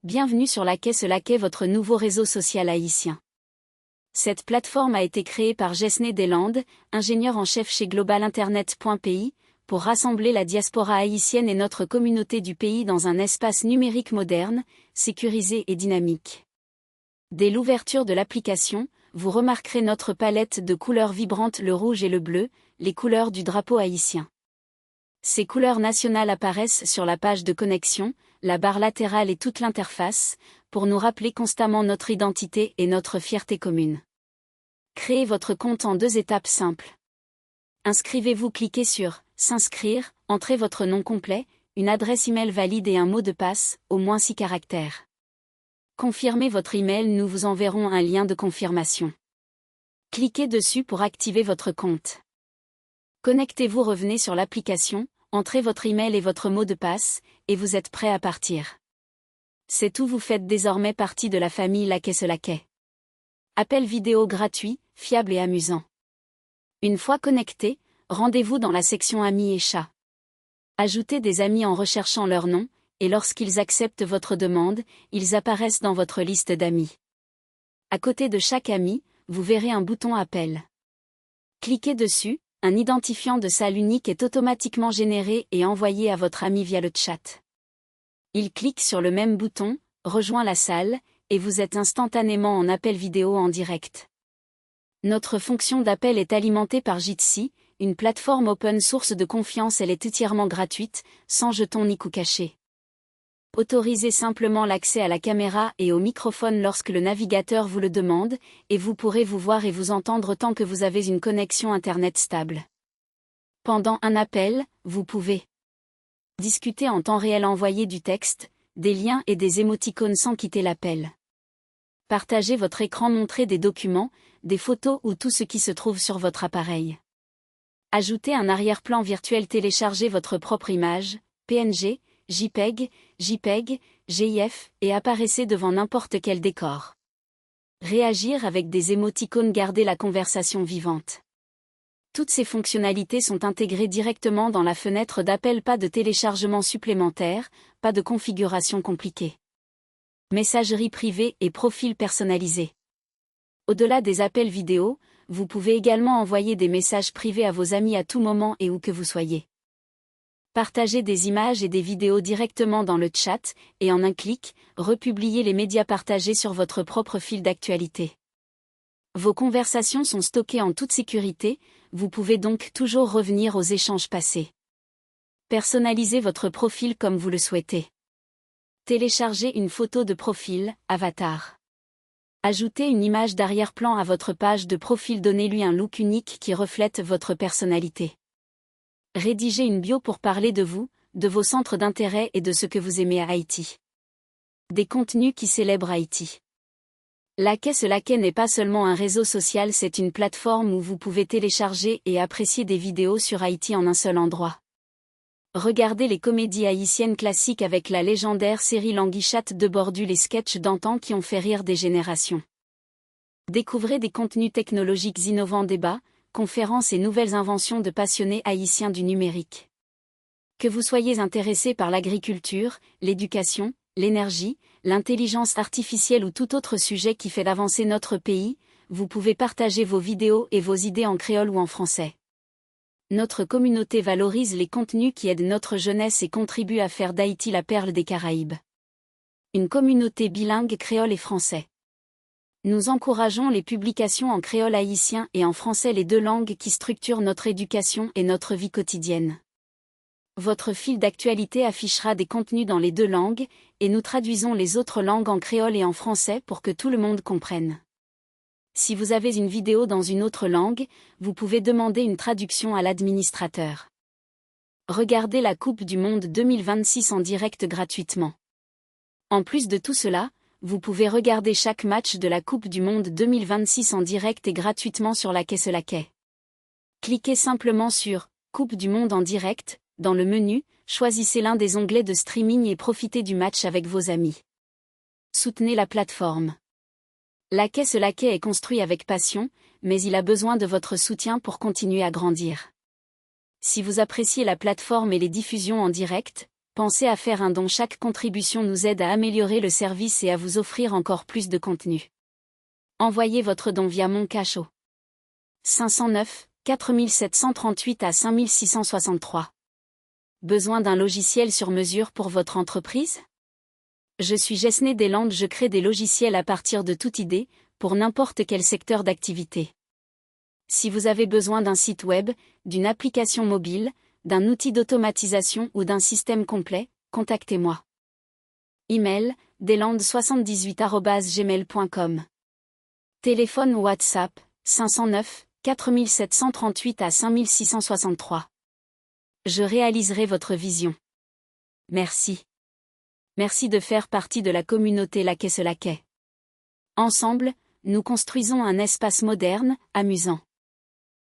Bienvenue sur Laquais, votre nouveau réseau social haïtien. Cette plateforme a été créée par Jesné Deslandes, ingénieur en chef chez globalinternet.pi, pour rassembler la diaspora haïtienne et notre communauté du pays dans un espace numérique moderne, sécurisé et dynamique. Dès l'ouverture de l'application, vous remarquerez notre palette de couleurs vibrantes, le rouge et le bleu, les couleurs du drapeau haïtien. Ces couleurs nationales apparaissent sur la page de connexion, la barre latérale et toute l'interface, pour nous rappeler constamment notre identité et notre fierté commune. Créez votre compte en 2 étapes simples. Inscrivez-vous, cliquez sur « S'inscrire », entrez votre nom complet, une adresse email valide et un mot de passe, au moins 6 caractères. Confirmez votre email, nous vous enverrons un lien de confirmation. Cliquez dessus pour activer votre compte. Connectez-vous, revenez sur l'application, entrez votre email et votre mot de passe, et vous êtes prêt à partir. C'est tout, vous faites désormais partie de la famille Laquais. Appel vidéo gratuit, fiable et amusant. Une fois connecté, rendez-vous dans la section Amis et chats. Ajoutez des amis en recherchant leur nom, et lorsqu'ils acceptent votre demande, ils apparaissent dans votre liste d'amis. À côté de chaque ami, vous verrez un bouton Appel. Cliquez dessus. Un identifiant de salle unique est automatiquement généré et envoyé à votre ami via le chat. Il clique sur le même bouton, rejoint la salle, et vous êtes instantanément en appel vidéo en direct. Notre fonction d'appel est alimentée par Jitsi, une plateforme open source de confiance. Elle est entièrement gratuite, sans jetons ni coût caché. Autorisez simplement l'accès à la caméra et au microphone lorsque le navigateur vous le demande, et vous pourrez vous voir et vous entendre tant que vous avez une connexion Internet stable. Pendant un appel, vous pouvez discuter en temps réel, envoyer du texte, des liens et des émoticônes sans quitter l'appel. Partagez votre écran, montrer des documents, des photos ou tout ce qui se trouve sur votre appareil. Ajoutez un arrière-plan virtuel, téléchargez votre propre image, PNG, JPEG, GIF, et apparaissez devant n'importe quel décor. Réagir avec des émoticônes, garder la conversation vivante. Toutes ces fonctionnalités sont intégrées directement dans la fenêtre d'appel, pas de téléchargement supplémentaire, pas de configuration compliquée. Messagerie privée et profil personnalisé. Au-delà des appels vidéo, vous pouvez également envoyer des messages privés à vos amis à tout moment et où que vous soyez. Partagez des images et des vidéos directement dans le chat, et en un clic, republiez les médias partagés sur votre propre fil d'actualité. Vos conversations sont stockées en toute sécurité, vous pouvez donc toujours revenir aux échanges passés. Personnalisez votre profil comme vous le souhaitez. Téléchargez une photo de profil, avatar. Ajoutez une image d'arrière-plan à votre page de profil, donnez-lui un look unique qui reflète votre personnalité. Rédigez une bio pour parler de vous, de vos centres d'intérêt et de ce que vous aimez à Haïti. Des contenus qui célèbrent Haïti. Laquais n'est pas seulement un réseau social, c'est une plateforme où vous pouvez télécharger et apprécier des vidéos sur Haïti en un seul endroit. Regardez les comédies haïtiennes classiques avec la légendaire série Languichat de Bordu, les sketchs d'antan qui ont fait rire des générations. Découvrez des contenus technologiques innovants, débats, conférences et nouvelles inventions de passionnés haïtiens du numérique. Que vous soyez intéressé par l'agriculture, l'éducation, l'énergie, l'intelligence artificielle ou tout autre sujet qui fait avancer notre pays, vous pouvez partager vos vidéos et vos idées en créole ou en français. Notre communauté valorise les contenus qui aident notre jeunesse et contribuent à faire d'Haïti la perle des Caraïbes. Une communauté bilingue créole et français. Nous encourageons les publications en créole haïtien et en français, les 2 langues qui structurent notre éducation et notre vie quotidienne. Votre fil d'actualité affichera des contenus dans les 2 langues, et nous traduisons les autres langues en créole et en français pour que tout le monde comprenne. Si vous avez une vidéo dans une autre langue, vous pouvez demander une traduction à l'administrateur. Regardez la Coupe du Monde 2026 en direct gratuitement. En plus de tout cela, vous pouvez regarder chaque match de la Coupe du Monde 2026 en direct et gratuitement sur Laquais. Cliquez simplement sur « Coupe du Monde en direct » dans le menu, choisissez l'un des onglets de streaming et profitez du match avec vos amis. Soutenez la plateforme. Laquais est construit avec passion, mais il a besoin de votre soutien pour continuer à grandir. Si vous appréciez la plateforme et les diffusions en direct, Pensez à faire un don, chaque contribution nous aide à améliorer le service et à vous offrir encore plus de contenu. Envoyez votre don via Mon Cash au 509 4738 à 5663. Besoin d'un logiciel sur mesure pour votre entreprise? Je suis Jesné Deslandes, je crée des logiciels à partir de toute idée, pour n'importe quel secteur d'activité. Si vous avez besoin d'un site web, d'une application mobile, d'un outil d'automatisation ou d'un système complet, contactez-moi. Email, deslandes78@gmail.com. Téléphone ou WhatsApp, 509 4738 à 5663. Je réaliserai votre vision. Merci. Merci de faire partie de la communauté Laquais se Laquais. Ensemble, nous construisons un espace moderne, amusant.